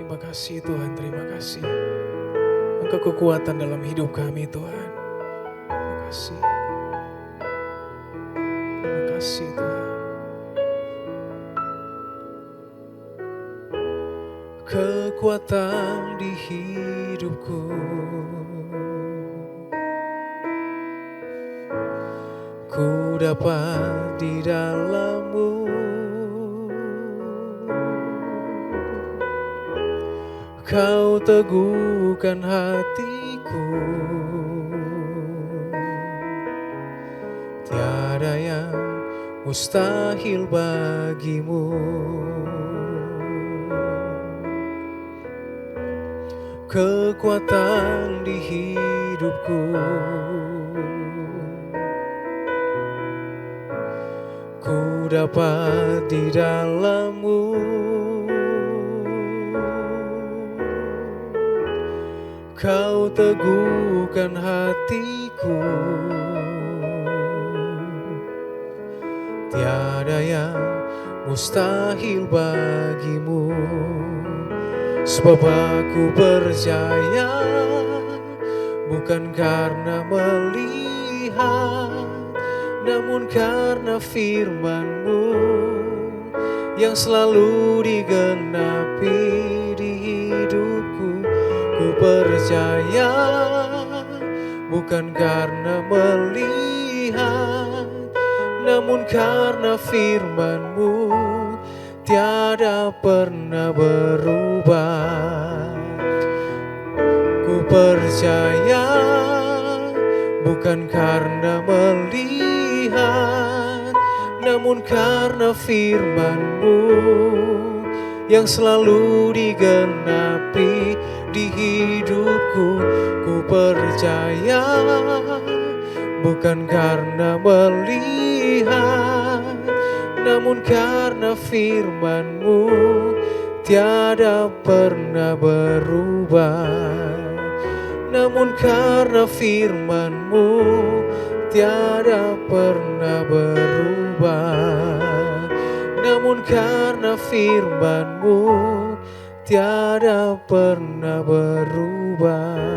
Terima kasih Tuhan, terima kasih. Engkau kekuatan dalam hidup kami Tuhan. Terima kasih. Terima kasih Tuhan. Kekuatan di hidupku, ku dapat di dalam-Mu. Kau teguhkan hatiku, tiada yang mustahil bagimu. Kekuatan di hidupku, ku dapat di dalam-Mu. Kau teguhkan hatiku, tiada yang mustahil bagimu. Sebab aku percaya, bukan karena melihat, namun karena firman-Mu yang selalu digenapi di hidupku. Ku percaya, bukan karena melihat, namun karena firman-Mu tiada pernah berubah. Ku percaya, bukan karena melihat, namun karena firman-Mu yang selalu digenapi di hidupku. Ku percaya, bukan karena melihat, namun karena firman-Mu tiada pernah berubah. Namun karena firman-Mu tiada pernah berubah. Namun karena firman-Mu tiada pernah berubah.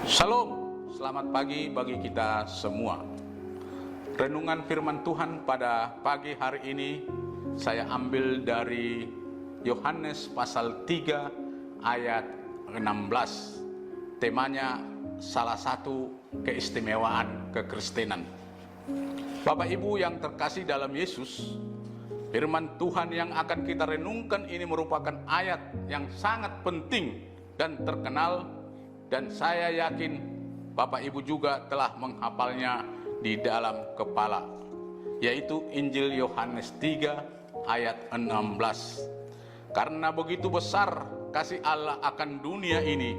Shalom, selamat pagi bagi kita semua. Renungan firman Tuhan pada pagi hari ini saya ambil dari Yohanes pasal 3 ayat 16. Temanya salah satu keistimewaan kekristenan. Bapak Ibu yang terkasih dalam Yesus, firman Tuhan yang akan kita renungkan ini merupakan ayat yang sangat penting dan terkenal, dan saya yakin Bapak Ibu juga telah menghafalnya di dalam kepala, yaitu Injil Yohanes 3 ayat 16. Karena begitu besar kasih Allah akan dunia ini,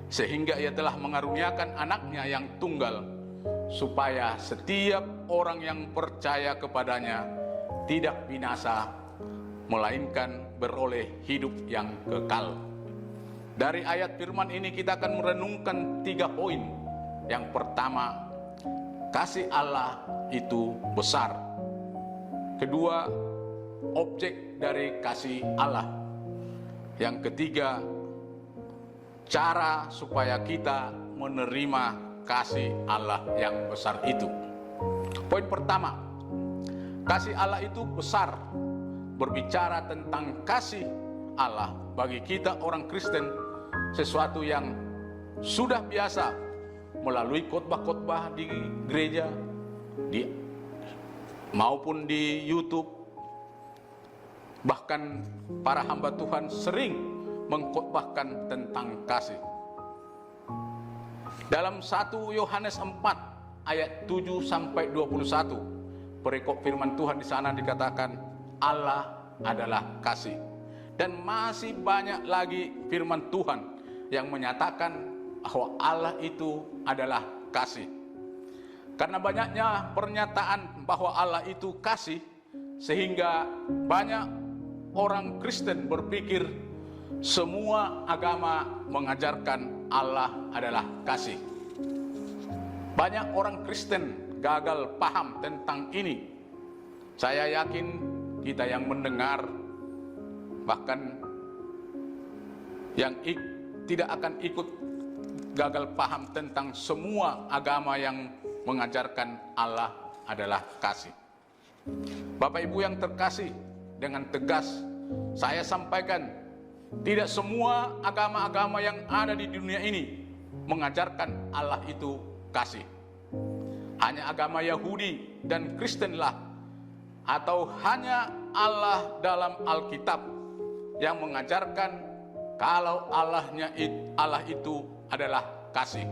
sehingga Ia telah mengaruniakan anaknya yang tunggal, supaya setiap orang yang percaya kepadanya tidak binasa, melainkan beroleh hidup yang kekal. Dari ayat firman ini kita akan merenungkan 3 poin. Yang pertama, kasih Allah itu besar. Kedua, objek dari kasih Allah. Yang ketiga, cara supaya kita menerima kasih Allah yang besar itu. Poin pertama, kasih Allah itu besar. Berbicara tentang kasih Allah bagi kita orang Kristen, sesuatu yang sudah biasa melalui khotbah-khotbah di gereja maupun di YouTube. Bahkan para hamba Tuhan sering mengkhotbahkan tentang kasih. Dalam 1 Yohanes 4 ayat 7 sampai 21, perikop firman Tuhan di sana dikatakan Allah adalah kasih. Dan masih banyak lagi firman Tuhan yang menyatakan bahwa Allah itu adalah kasih. Karena banyaknya pernyataan bahwa Allah itu kasih, sehingga banyak orang Kristen berpikir semua agama mengajarkan Allah adalah kasih. Banyak orang Kristen gagal paham tentang ini. Saya yakin kita yang mendengar, bahkan yang tidak akan ikut gagal paham tentang semua agama yang mengajarkan Allah adalah kasih. Bapak Ibu yang terkasih, dengan tegas saya sampaikan, tidak semua agama-agama yang ada di dunia ini mengajarkan Allah itu kasih. Hanya agama Yahudi dan Kristenlah, atau hanya Allah dalam Alkitab yang mengajarkan kalau Allah itu adalah kasih.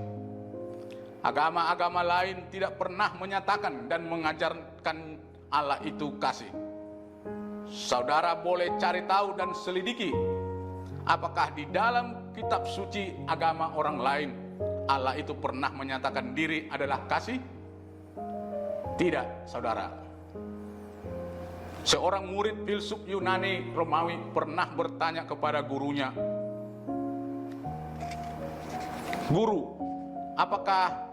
Agama-agama lain tidak pernah menyatakan dan mengajarkan Allah itu kasih. Saudara boleh cari tahu dan selidiki, apakah di dalam kitab suci agama orang lain Allah itu pernah menyatakan diri adalah kasih? Tidak, saudara. Seorang murid filsuf Yunani Romawi pernah bertanya kepada gurunya, "Guru, apakah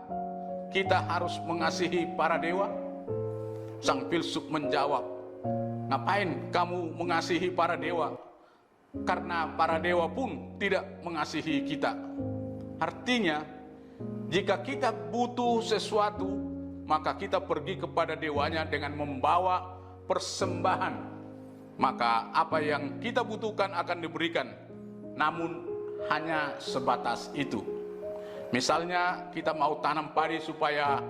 kita harus mengasihi para dewa?" Sang filsuf menjawab, "Ngapain kamu mengasihi para dewa? Karena para dewa pun tidak mengasihi kita." Artinya, jika kita butuh sesuatu, maka kita pergi kepada dewanya dengan membawa persembahan. Maka apa yang kita butuhkan akan diberikan, namun hanya sebatas itu. Misalnya kita mau tanam padi supaya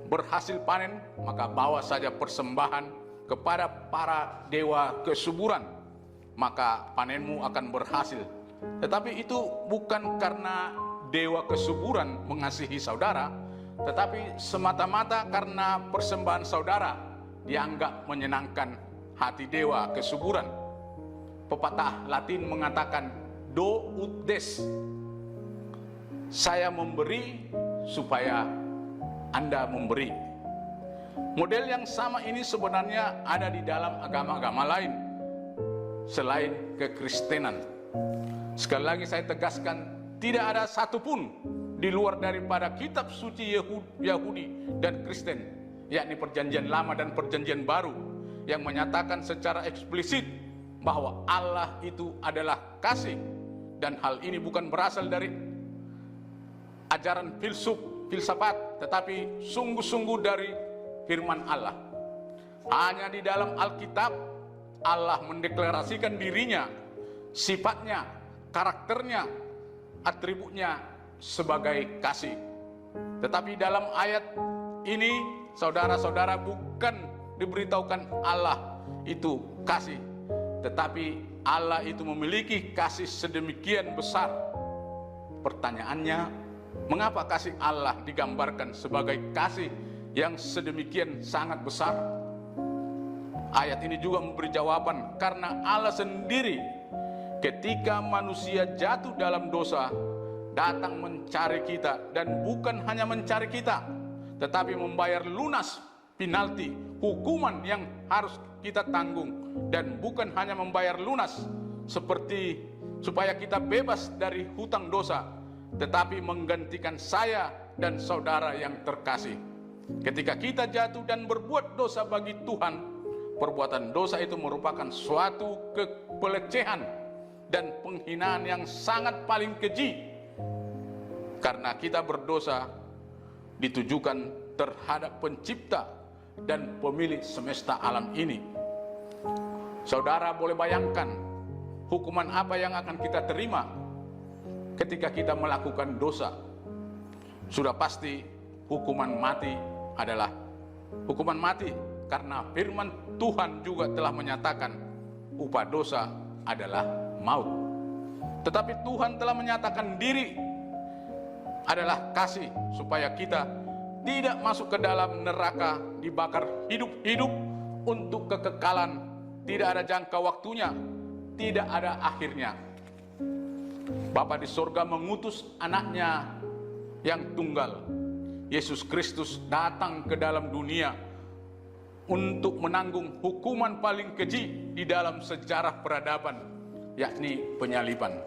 berhasil panen, maka bawa saja persembahan kepada para dewa kesuburan, maka panenmu akan berhasil. Tetapi itu bukan karena dewa kesuburan mengasihi saudara, tetapi semata-mata karena persembahan saudara dianggap menyenangkan hati dewa kesuburan. Pepatah Latin mengatakan do ut des, saya memberi supaya Anda memberi. Model yang sama ini sebenarnya ada di dalam agama-agama lain selain kekristenan. Sekali lagi saya tegaskan, tidak ada satupun di luar daripada kitab suci Yahudi dan Kristen, yakni Perjanjian Lama dan Perjanjian Baru, yang menyatakan secara eksplisit bahwa Allah itu adalah kasih. Dan hal ini bukan berasal dari ajaran filsafat, tetapi sungguh-sungguh dari firman Allah. Hanya di dalam Alkitab Allah mendeklarasikan dirinya, sifatnya, karakternya, atributnya sebagai kasih. Tetapi dalam ayat ini, saudara-saudara, bukan diberitahukan Allah itu kasih, tetapi Allah itu memiliki kasih sedemikian besar. Pertanyaannya, mengapa kasih Allah digambarkan sebagai kasih yang sedemikian sangat besar? Ayat ini juga memberi jawaban, karena Allah sendiri ketika manusia jatuh dalam dosa datang mencari kita, dan bukan hanya mencari kita, tetapi membayar lunas penalti hukuman yang harus kita tanggung, dan bukan hanya membayar lunas seperti supaya kita bebas dari hutang dosa, tetapi menggantikan saya dan saudara yang terkasih. Ketika kita jatuh dan berbuat dosa bagi Tuhan, perbuatan dosa itu merupakan suatu pelecehan dan penghinaan yang sangat paling keji, karena kita berdosa ditujukan terhadap pencipta dan pemilik semesta alam ini. Saudara boleh bayangkan hukuman apa yang akan kita terima ketika kita melakukan dosa. Sudah pasti hukuman mati adalah hukuman mati, karena firman Tuhan juga telah menyatakan upah dosa adalah maut. Tetapi Tuhan telah menyatakan diri adalah kasih, supaya kita tidak masuk ke dalam neraka dibakar hidup-hidup untuk kekekalan, tidak ada jangka waktunya, tidak ada akhirnya. Bapa di sorga mengutus anaknya yang tunggal, Yesus Kristus, datang ke dalam dunia untuk menanggung hukuman paling keji di dalam sejarah peradaban, yakni penyaliban.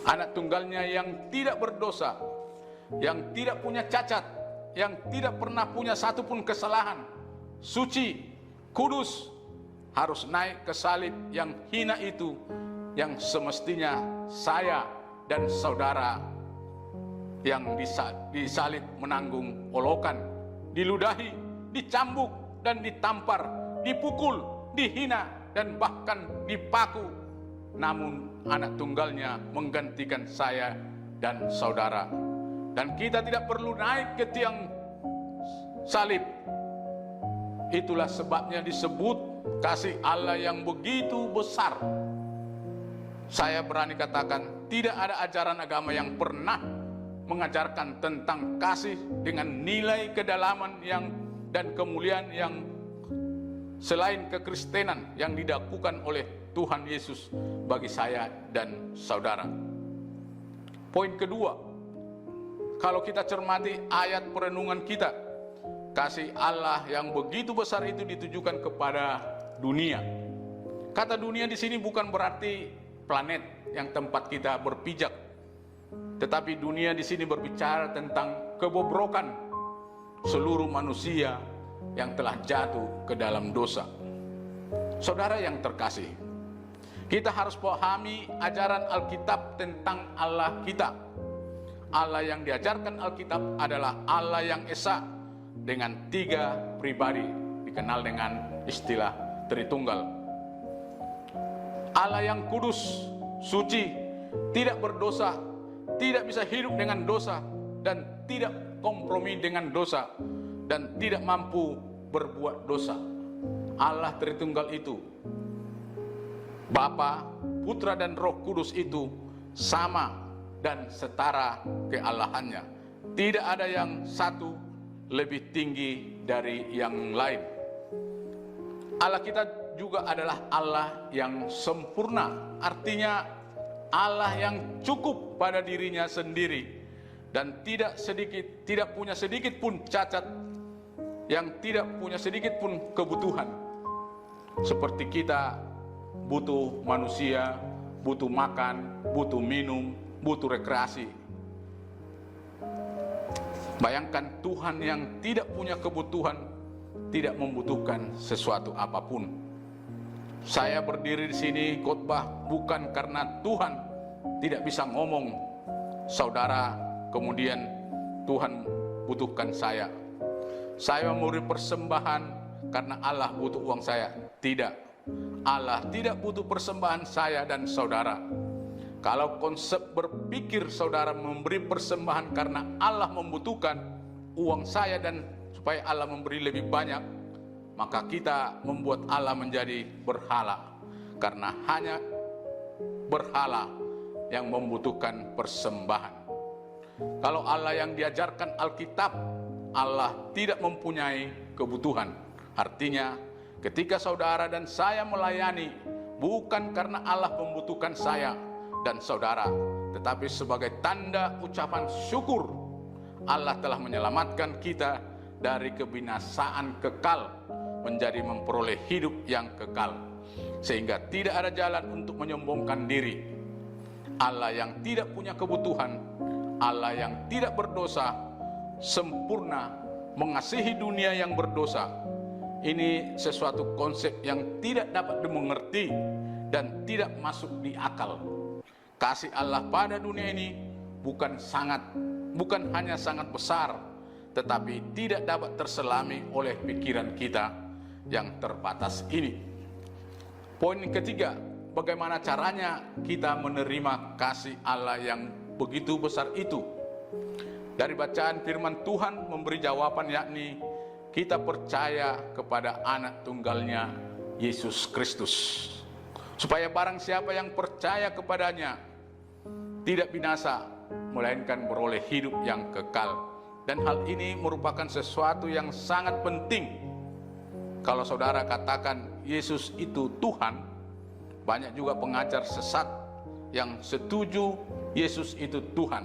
Anak tunggalnya yang tidak berdosa, yang tidak punya cacat, yang tidak pernah punya satupun kesalahan, suci, kudus, harus naik ke salib yang hina itu, yang semestinya saya dan saudara yang disalib menanggung olokan, diludahi, dicambuk dan ditampar, dipukul, dihina dan bahkan dipaku. Namun anak tunggalnya menggantikan saya dan saudara. Dan kita tidak perlu naik ke tiang salib. Itulah sebabnya disebut kasih Allah yang begitu besar. Saya berani katakan, tidak ada ajaran agama yang pernah mengajarkan tentang kasih dengan nilai kedalaman dan kemuliaan yang selain kekristenan yang dilakukan oleh Tuhan Yesus bagi saya dan saudara. Poin kedua, kalau kita cermati ayat perenungan kita, kasih Allah yang begitu besar itu ditujukan kepada dunia. Kata dunia di sini bukan berarti planet yang tempat kita berpijak, tetapi dunia di sini berbicara tentang kebobrokan seluruh manusia yang telah jatuh ke dalam dosa. Saudara yang terkasih, kita harus pahami ajaran Alkitab tentang Allah kita. Allah yang diajarkan Alkitab adalah Allah yang esa dengan 3 pribadi, dikenal dengan istilah Tritunggal. Allah yang kudus, suci, tidak berdosa, tidak bisa hidup dengan dosa, dan tidak kompromi dengan dosa, dan tidak mampu berbuat dosa. Allah Tritunggal itu, Bapa, Putra dan Roh Kudus itu sama dan setara kealahannya. Tidak ada yang satu lebih tinggi dari yang lain. Allah kita juga adalah Allah yang sempurna, artinya Allah yang cukup pada dirinya sendiri dan tidak punya sedikit pun cacat, yang tidak punya sedikit pun kebutuhan. Seperti kita butuh manusia, butuh makan, butuh minum, butuh rekreasi. Bayangkan Tuhan yang tidak punya kebutuhan, tidak membutuhkan sesuatu apapun. Saya berdiri di sini khotbah bukan karena Tuhan tidak bisa ngomong, saudara, kemudian Tuhan butuhkan saya. Saya memberi persembahan karena Allah butuh uang saya. Tidak. Allah tidak butuh persembahan saya dan saudara. Kalau konsep berpikir saudara memberi persembahan karena Allah membutuhkan uang saya dan supaya Allah memberi lebih banyak, maka kita membuat Allah menjadi berhala, karena hanya berhala yang membutuhkan persembahan. Kalau Allah yang diajarkan Alkitab, Allah tidak mempunyai kebutuhan. Artinya ketika saudara dan saya melayani, bukan karena Allah membutuhkan saya dan saudara, tetapi sebagai tanda ucapan syukur Allah telah menyelamatkan kita dari kebinasaan kekal menjadi memperoleh hidup yang kekal, sehingga tidak ada jalan untuk menyombongkan diri. Allah yang tidak punya kebutuhan, Allah yang tidak berdosa, sempurna, mengasihi dunia yang berdosa. Ini sesuatu konsep yang tidak dapat dimengerti dan tidak masuk di akal. Kasih Allah pada dunia ini bukan hanya sangat besar, tetapi tidak dapat terselami oleh pikiran kita yang terbatas ini. Poin ketiga, bagaimana caranya kita menerima kasih Allah yang begitu besar itu? Dari bacaan firman Tuhan memberi jawaban, yakni kita percaya kepada anak tunggalnya Yesus Kristus, supaya barang siapa yang percaya kepadanya tidak binasa, melainkan beroleh hidup yang kekal. Dan hal ini merupakan sesuatu yang sangat penting. Kalau saudara katakan Yesus itu Tuhan, banyak juga pengajar sesat yang setuju Yesus itu Tuhan.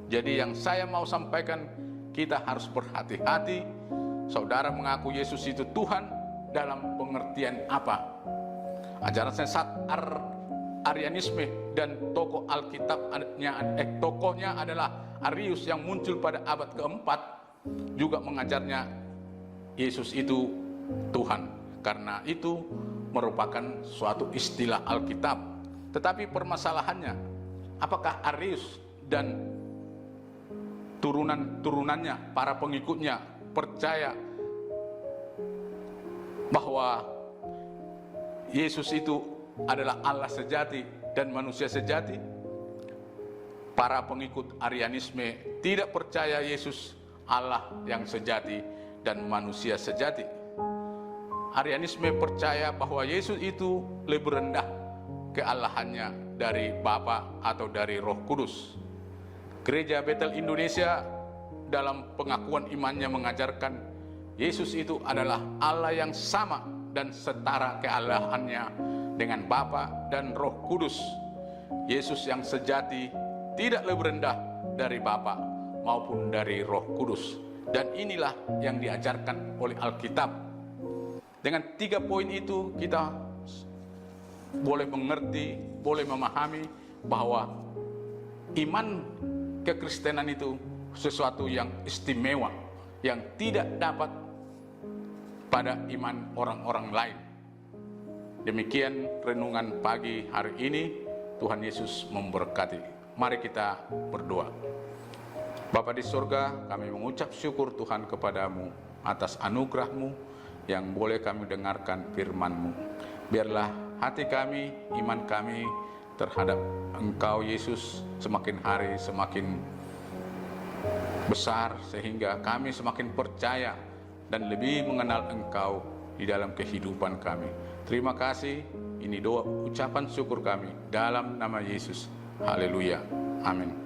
Jadi yang saya mau sampaikan, kita harus berhati-hati saudara mengaku Yesus itu Tuhan dalam pengertian apa? Ajaran sesat Arianisme dan tokoh tokohnya adalah Arius yang muncul pada abad keempat juga mengajarnya Yesus itu Tuhan. Karena itu merupakan suatu istilah Alkitab. Tetapi permasalahannya, apakah Arius dan turunannya, para pengikutnya percaya bahwa Yesus itu adalah Allah sejati dan manusia sejati? Para pengikut Arianisme tidak percaya Yesus Allah yang sejati dan manusia sejati. Arianisme percaya bahwa Yesus itu lebih rendah keallahannya dari Bapa atau dari Roh Kudus. Gereja Bethel Indonesia dalam pengakuan imannya mengajarkan Yesus itu adalah Allah yang sama dan setara keallahannya dengan Bapa dan Roh Kudus. Yesus yang sejati tidak lebih rendah dari Bapa maupun dari Roh Kudus. Dan inilah yang diajarkan oleh Alkitab. Dengan 3 poin itu kita boleh mengerti, boleh memahami bahwa iman kekristenan itu sesuatu yang istimewa, yang tidak dapat pada iman orang-orang lain. Demikian renungan pagi hari ini. Tuhan Yesus memberkati. Mari kita berdoa. Bapa di surga, kami mengucap syukur Tuhan kepadamu atas anugerah-Mu yang boleh kami dengarkan firman-Mu. Biarlah hati kami, iman kami terhadap Engkau Yesus semakin hari semakin besar, sehingga kami semakin percaya dan lebih mengenal Engkau di dalam kehidupan kami. Terima kasih, ini doa ucapan syukur kami dalam nama Yesus. Haleluya. Amin.